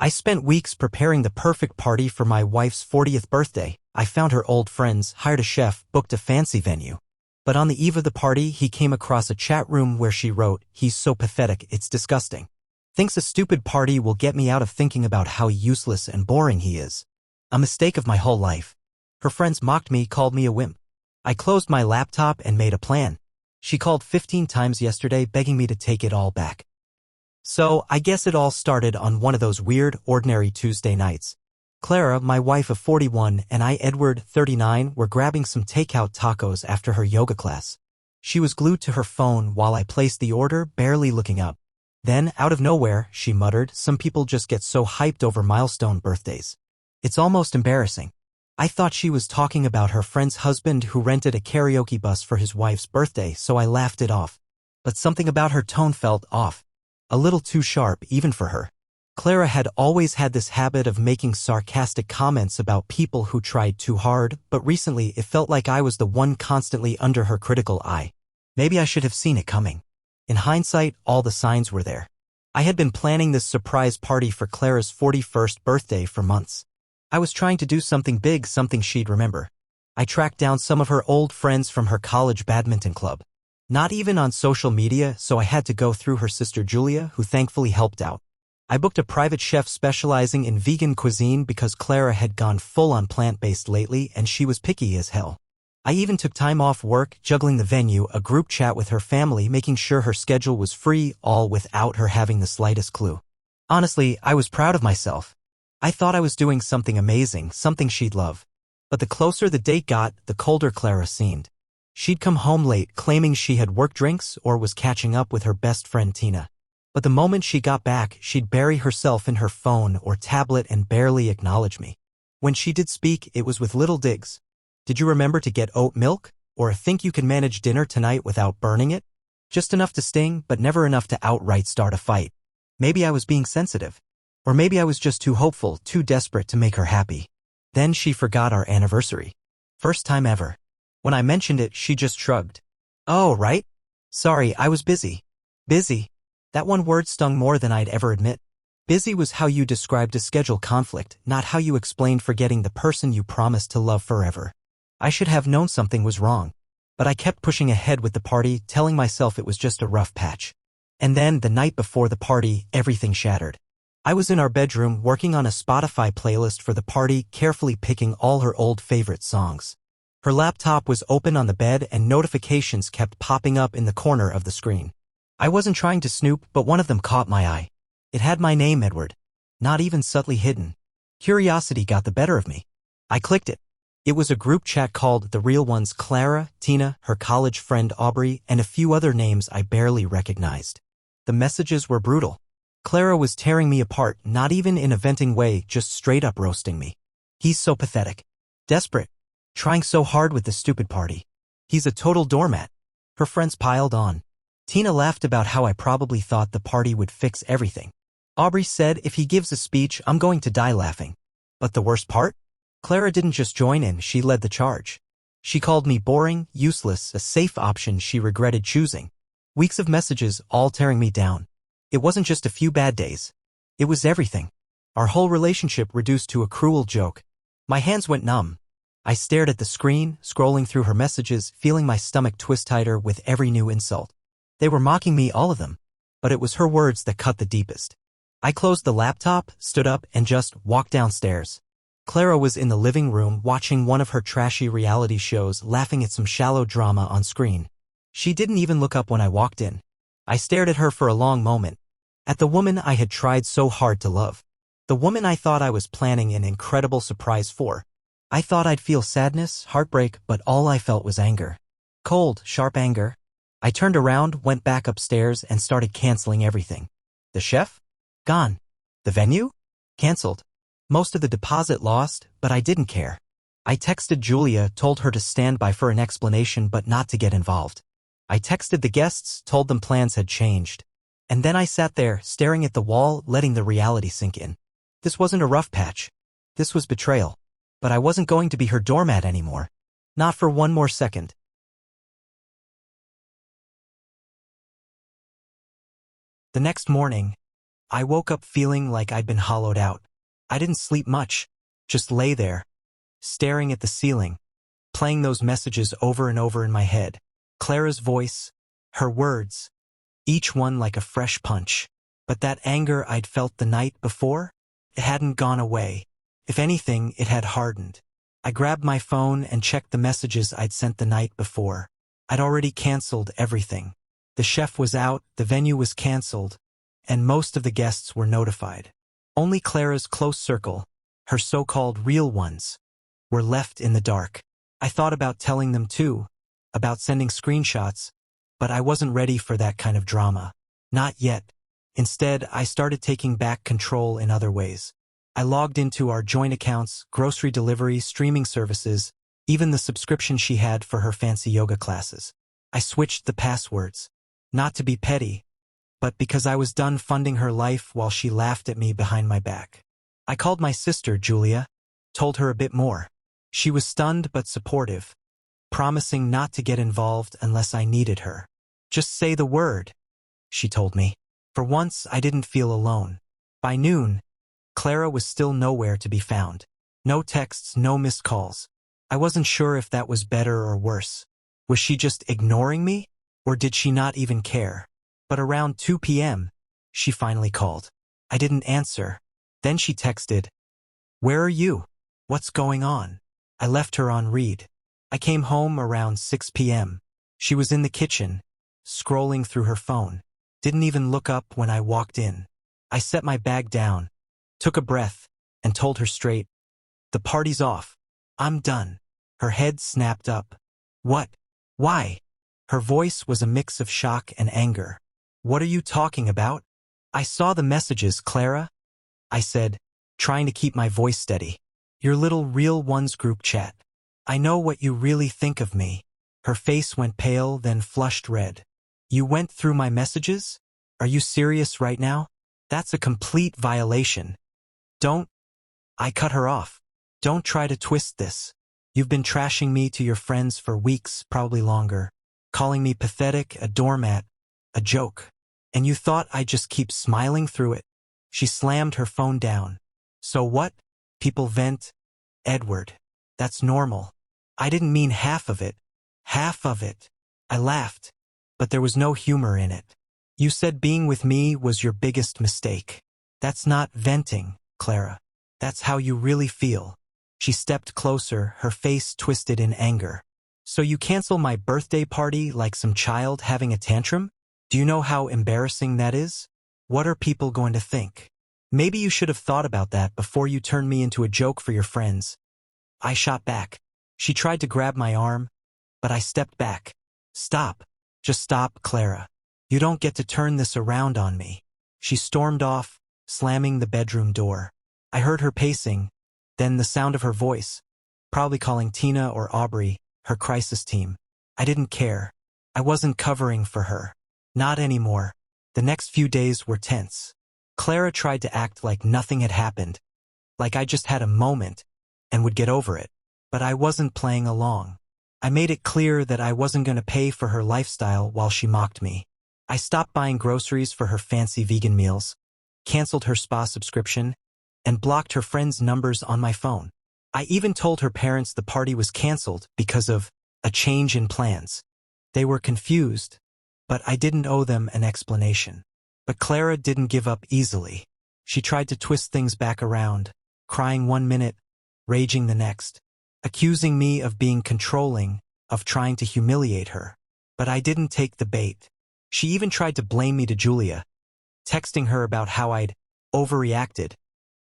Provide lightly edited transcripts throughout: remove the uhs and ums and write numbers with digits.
I spent weeks preparing the perfect party for my wife's 40th birthday. I found her old friends, hired a chef, booked a fancy venue. But on the eve of the party, he came across a chat room where she wrote, "He's so pathetic, it's disgusting. Thinks a stupid party will get me out of thinking about how useless and boring he is. A mistake of my whole life." Her friends mocked me, called me a wimp. I closed my laptop and made a plan. She called 15 times yesterday begging me to take it all back. So, I guess it all started on one of those weird, ordinary Tuesday nights. Clara, my wife of 41, and I, Edward, 39, were grabbing some takeout tacos after her yoga class. She was glued to her phone while I placed the order, barely looking up. Then, out of nowhere, she muttered, "Some people just get so hyped over milestone birthdays. It's almost embarrassing." I thought she was talking about her friend's husband who rented a karaoke bus for his wife's birthday, so I laughed it off. But something about her tone felt off. A little too sharp, even for her. Clara had always had this habit of making sarcastic comments about people who tried too hard, but recently it felt like I was the one constantly under her critical eye. Maybe I should have seen it coming. In hindsight, all the signs were there. I had been planning this surprise party for Clara's 41st birthday for months. I was trying to do something big, something she'd remember. I tracked down some of her old friends from her college badminton club. Not even on social media, so I had to go through her sister Julia, who thankfully helped out. I booked a private chef specializing in vegan cuisine because Clara had gone full on plant-based lately and she was picky as hell. I even took time off work, juggling the venue, a group chat with her family, making sure her schedule was free, all without her having the slightest clue. Honestly, I was proud of myself. I thought I was doing something amazing, something she'd love. But the closer the date got, the colder Clara seemed. She'd come home late, claiming she had work drinks or was catching up with her best friend Tina. But the moment she got back, she'd bury herself in her phone or tablet and barely acknowledge me. When she did speak, it was with little digs. "Did you remember to get oat milk? Or think you can manage dinner tonight without burning it?" Just enough to sting, but never enough to outright start a fight. Maybe I was being sensitive. Or maybe I was just too hopeful, too desperate to make her happy. Then she forgot our anniversary. First time ever. When I mentioned it, she just shrugged. "Oh, right? Sorry, I was busy." Busy. That one word stung more than I'd ever admit. Busy was how you described a schedule conflict, not how you explained forgetting the person you promised to love forever. I should have known something was wrong. But I kept pushing ahead with the party, telling myself it was just a rough patch. And then, the night before the party, everything shattered. I was in our bedroom working on a Spotify playlist for the party, carefully picking all her old favorite songs. Her laptop was open on the bed and notifications kept popping up in the corner of the screen. I wasn't trying to snoop, but one of them caught my eye. It had my name, Edward. Not even subtly hidden. Curiosity got the better of me. I clicked it. It was a group chat called The Real Ones: Clara, Tina, her college friend Aubrey, and a few other names I barely recognized. The messages were brutal. Clara was tearing me apart, not even in a venting way, just straight up roasting me. "He's so pathetic. Desperate. Trying so hard with the stupid party. He's a total doormat." Her friends piled on. Tina laughed about how I probably thought the party would fix everything. Aubrey said if he gives a speech, I'm going to die laughing. But the worst part? Clara didn't just join in, she led the charge. She called me boring, useless, a safe option she regretted choosing. Weeks of messages, all tearing me down. It wasn't just a few bad days. It was everything. Our whole relationship reduced to a cruel joke. My hands went numb. I stared at the screen, scrolling through her messages, feeling my stomach twist tighter with every new insult. They were mocking me, all of them. But it was her words that cut the deepest. I closed the laptop, stood up, and just walked downstairs. Clara was in the living room watching one of her trashy reality shows, laughing at some shallow drama on screen. She didn't even look up when I walked in. I stared at her for a long moment. At the woman I had tried so hard to love. The woman I thought I was planning an incredible surprise for. I thought I'd feel sadness, heartbreak, but all I felt was anger. Cold, sharp anger. I turned around, went back upstairs, and started canceling everything. The chef? Gone. The venue? Cancelled. Most of the deposit lost, but I didn't care. I texted Julia, told her to stand by for an explanation but not to get involved. I texted the guests, told them plans had changed. And then I sat there, staring at the wall, letting the reality sink in. This wasn't a rough patch. This was betrayal. But I wasn't going to be her doormat anymore. Not for one more second. The next morning, I woke up feeling like I'd been hollowed out. I didn't sleep much, just lay there, staring at the ceiling, playing those messages over and over in my head. Clara's voice, her words, each one like a fresh punch. But that anger I'd felt the night before, it hadn't gone away. If anything, it had hardened. I grabbed my phone and checked the messages I'd sent the night before. I'd already canceled everything. The chef was out, the venue was canceled, and most of the guests were notified. Only Clara's close circle, her so-called real ones, were left in the dark. I thought about telling them too, about sending screenshots, but I wasn't ready for that kind of drama. Not yet. Instead, I started taking back control in other ways. I logged into our joint accounts, grocery delivery, streaming services, even the subscription she had for her fancy yoga classes. I switched the passwords. Not to be petty, but because I was done funding her life while she laughed at me behind my back. I called my sister, Julia, told her a bit more. She was stunned but supportive, promising not to get involved unless I needed her. Just say the word, she told me. For once, I didn't feel alone. By noon, Clara was still nowhere to be found. No texts, no missed calls. I wasn't sure if that was better or worse. Was she just ignoring me, or did she not even care? But around 2 p.m., she finally called. I didn't answer. Then she texted, "Where are you? What's going on?" I left her on read. I came home around 6 p.m. She was in the kitchen, scrolling through her phone. Didn't even look up when I walked in. I set my bag down, took a breath, and told her straight, "The party's off. I'm done." Her head snapped up. "What? Why?" Her voice was a mix of shock and anger. "What are you talking about?" "I saw the messages, Clara," I said, trying to keep my voice steady. "Your little Real Ones group chat. I know what you really think of me." Her face went pale, then flushed red. "You went through my messages? Are you serious right now? That's a complete violation. Don't..." I cut her off. "Don't try to twist this. You've been trashing me to your friends for weeks, probably longer, calling me pathetic, a doormat, a joke. And you thought I'd just keep smiling through it?" She slammed her phone down. "So what? People vent. Edward. That's normal." "I didn't mean half of it." "Half of it." I laughed, but there was no humor in it. "You said being with me was your biggest mistake. That's not venting, Clara. That's how you really feel." She stepped closer, her face twisted in anger. "So you cancel my birthday party like some child having a tantrum? Do you know how embarrassing that is? What are people going to think? Maybe you should have thought about that before you turned me into a joke for your friends." I shot back. She tried to grab my arm, but I stepped back. "Stop. Just stop, Clara. You don't get to turn this around on me." She stormed off, slamming the bedroom door. I heard her pacing, then the sound of her voice, probably calling Tina or Aubrey, her crisis team. I didn't care. I wasn't covering for her. Not anymore. The next few days were tense. Clara tried to act like nothing had happened, like I just had a moment and would get over it. But I wasn't playing along. I made it clear that I wasn't going to pay for her lifestyle while she mocked me. I stopped buying groceries for her fancy vegan meals, canceled her spa subscription, and blocked her friends' numbers on my phone. I even told her parents the party was canceled because of a change in plans. They were confused, but I didn't owe them an explanation. But Clara didn't give up easily. She tried to twist things back around, crying one minute, raging the next, accusing me of being controlling, of trying to humiliate her. But I didn't take the bait. She even tried to blame me to Julia, texting her about how I'd overreacted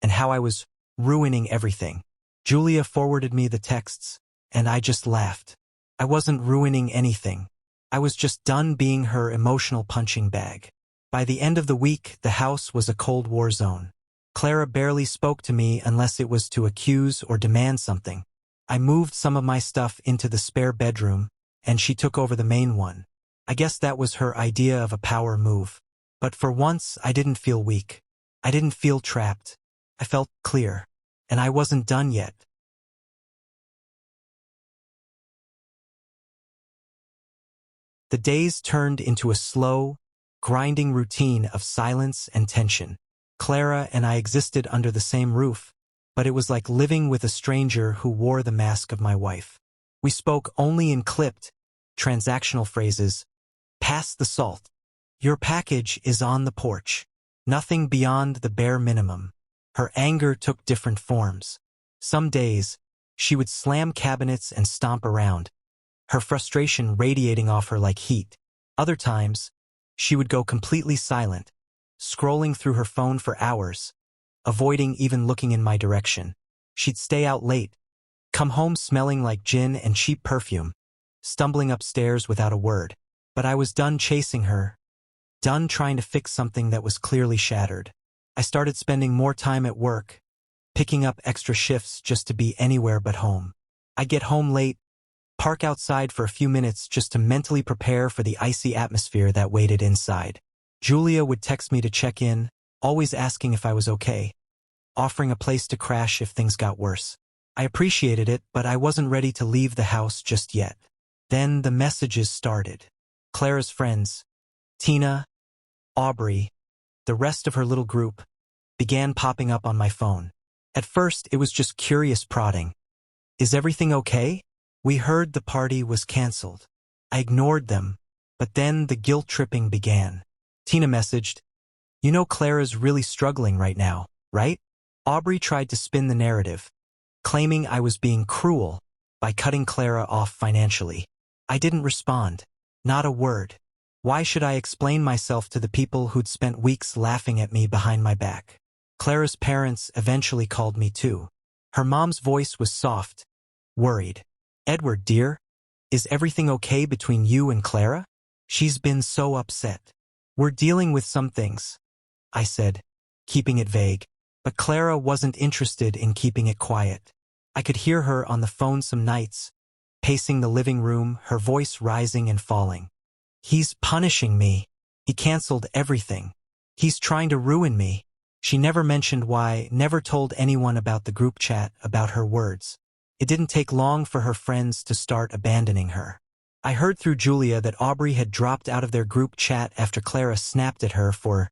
and how I was ruining everything. Julia forwarded me the texts, and I just laughed. I wasn't ruining anything. I was just done being her emotional punching bag. By the end of the week, the house was a Cold War zone. Clara barely spoke to me unless it was to accuse or demand something. I moved some of my stuff into the spare bedroom, and she took over the main one. I guess that was her idea of a power move. But for once, I didn't feel weak. I didn't feel trapped. I felt clear. And I wasn't done yet. The days turned into a slow, grinding routine of silence and tension. Clara and I existed under the same roof, but it was like living with a stranger who wore the mask of my wife. We spoke only in clipped, transactional phrases. Pass the salt. Your package is on the porch. Nothing beyond the bare minimum. Her anger took different forms. Some days, she would slam cabinets and stomp around, her frustration radiating off her like heat. Other times, she would go completely silent, scrolling through her phone for hours, avoiding even looking in my direction. She'd stay out late, come home smelling like gin and cheap perfume, stumbling upstairs without a word. But I was done chasing her, done trying to fix something that was clearly shattered. I started spending more time at work, picking up extra shifts just to be anywhere but home. I'd get home late, park outside for a few minutes just to mentally prepare for the icy atmosphere that waited inside. Julia would text me to check in, always asking if I was okay, offering a place to crash if things got worse. I appreciated it, but I wasn't ready to leave the house just yet. Then the messages started. Clara's friends, Tina, Aubrey, the rest of her little group, began popping up on my phone. At first, it was just curious prodding. Is everything okay? We heard the party was canceled. I ignored them, but then the guilt-tripping began. Tina messaged, "You know Clara's really struggling right now, right?" Aubrey tried to spin the narrative, claiming I was being cruel by cutting Clara off financially. I didn't respond. Not a word. Why should I explain myself to the people who'd spent weeks laughing at me behind my back? Clara's parents eventually called me too. Her mom's voice was soft, worried. "Edward, dear, is everything okay between you and Clara? She's been so upset." "We're dealing with some things," I said, keeping it vague. But Clara wasn't interested in keeping it quiet. I could hear her on the phone some nights, pacing the living room, her voice rising and falling. "He's punishing me. He canceled everything. He's trying to ruin me." She never mentioned why, never told anyone about the group chat, about her words. It didn't take long for her friends to start abandoning her. I heard through Julia that Aubrey had dropped out of their group chat after Clara snapped at her for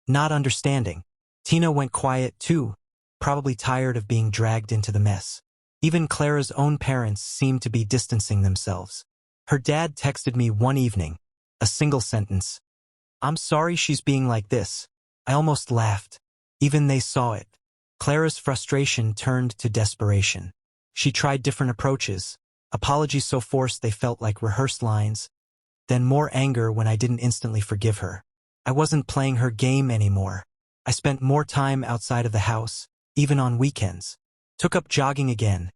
not understanding. Tina went quiet too, probably tired of being dragged into the mess. Even Clara's own parents seemed to be distancing themselves. Her dad texted me one evening, a single sentence. "I'm sorry she's being like this." I almost laughed. Even they saw it. Clara's frustration turned to desperation. She tried different approaches, apologies so forced they felt like rehearsed lines, then more anger when I didn't instantly forgive her. I wasn't playing her game anymore. I spent more time outside of the house, even on weekends. Took up jogging again.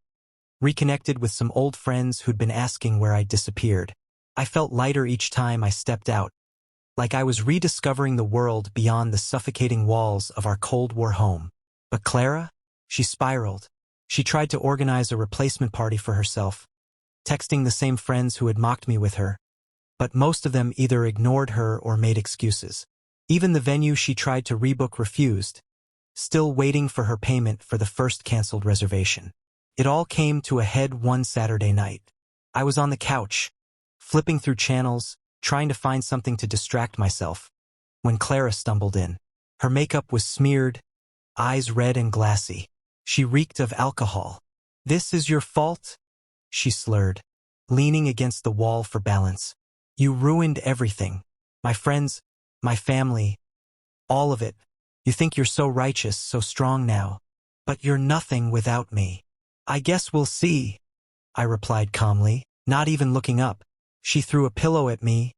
Reconnected with some old friends who'd been asking where I'd disappeared. I felt lighter each time I stepped out, like I was rediscovering the world beyond the suffocating walls of our Cold War home. But Clara? She spiraled. She tried to organize a replacement party for herself, texting the same friends who had mocked me with her. But most of them either ignored her or made excuses. Even the venue she tried to rebook refused, still waiting for her payment for the first canceled reservation. It all came to a head one Saturday night. I was on the couch, flipping through channels, trying to find something to distract myself, when Clara stumbled in. Her makeup was smeared, eyes red and glassy. She reeked of alcohol. "This is your fault?" she slurred, leaning against the wall for balance. "You ruined everything. My friends, my family, all of it. You think you're so righteous, so strong now. But you're nothing without me." "I guess we'll see," I replied calmly, not even looking up. She threw a pillow at me,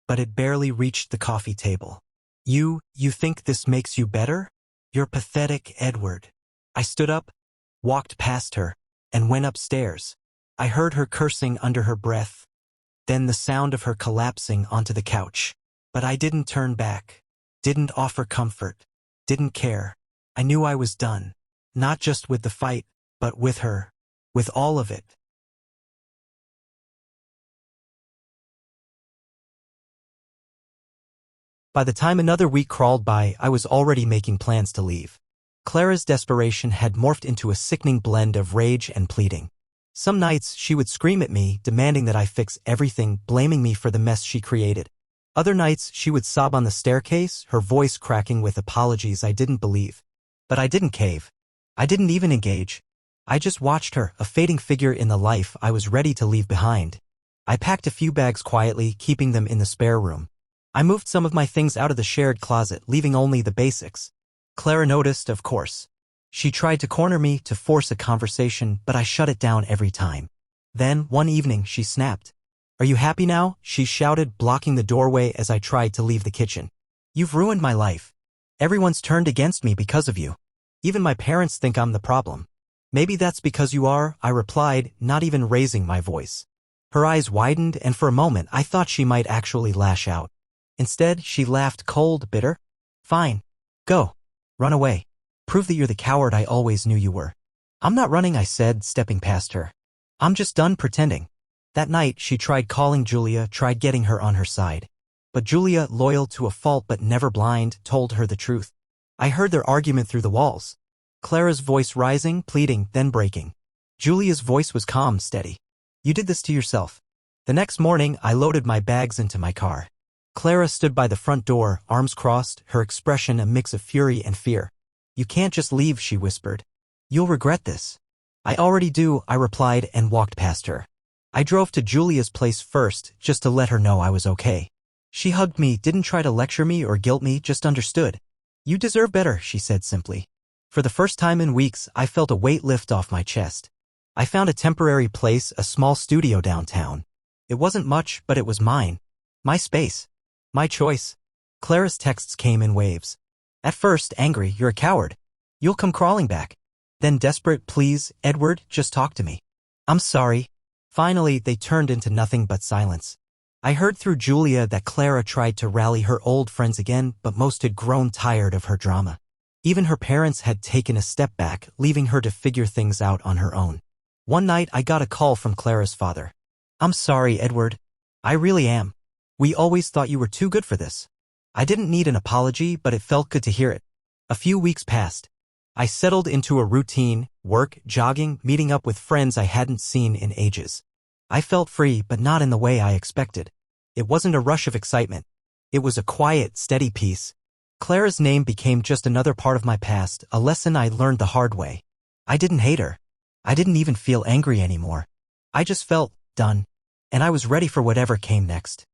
but it barely reached the coffee table. You think this makes you better? You're pathetic, Edward." I stood up, walked past her, and went upstairs. I heard her cursing under her breath, then the sound of her collapsing onto the couch. But I didn't turn back, didn't offer comfort, didn't care. I knew I was done, not just with the fight, but with her, with all of it. By the time another week crawled by, I was already making plans to leave. Clara's desperation had morphed into a sickening blend of rage and pleading. Some nights she would scream at me, demanding that I fix everything, blaming me for the mess she created. Other nights, she would sob on the staircase, her voice cracking with apologies I didn't believe. But I didn't cave. I didn't even engage. I just watched her, a fading figure in the life I was ready to leave behind. I packed a few bags quietly, keeping them in the spare room. I moved some of my things out of the shared closet, leaving only the basics. Clara noticed, of course. She tried to corner me to force a conversation, but I shut it down every time. Then, one evening, she snapped. "Are you happy now?" she shouted, blocking the doorway as I tried to leave the kitchen. "You've ruined my life. Everyone's turned against me because of you. Even my parents think I'm the problem." "Maybe that's because you are," I replied, not even raising my voice. Her eyes widened, and for a moment I thought she might actually lash out. Instead, she laughed cold, bitter. "Fine. Go. Run away. Prove that you're the coward I always knew you were." "I'm not running," I said, stepping past her. "I'm just done pretending." That night, she tried calling Julia, tried getting her on her side. But Julia, loyal to a fault but never blind, told her the truth. I heard their argument through the walls. Clara's voice rising, pleading, then breaking. Julia's voice was calm, steady. "You did this to yourself." The next morning, I loaded my bags into my car. Clara stood by the front door, arms crossed, her expression a mix of fury and fear. "You can't just leave," she whispered. "You'll regret this." "I already do," I replied and walked past her. I drove to Julia's place first, just to let her know I was okay. She hugged me, didn't try to lecture me or guilt me, just understood. "You deserve better," she said simply. For the first time in weeks, I felt a weight lift off my chest. I found a temporary place, a small studio downtown. It wasn't much, but it was mine. My space. My choice. Clara's texts came in waves. At first, angry, "You're a coward. You'll come crawling back." Then desperate, "Please, Edward, just talk to me." "I'm sorry." Finally, they turned into nothing but silence. I heard through Julia that Clara tried to rally her old friends again, but most had grown tired of her drama. Even her parents had taken a step back, leaving her to figure things out on her own. One night, I got a call from Clara's father. "I'm sorry, Edward. I really am. We always thought you were too good for this." I didn't need an apology, but it felt good to hear it. A few weeks passed. I settled into a routine, work, jogging, meeting up with friends I hadn't seen in ages. I felt free, but not in the way I expected. It wasn't a rush of excitement. It was a quiet, steady peace. Clara's name became just another part of my past, a lesson I learned the hard way. I didn't hate her. I didn't even feel angry anymore. I just felt done. And I was ready for whatever came next.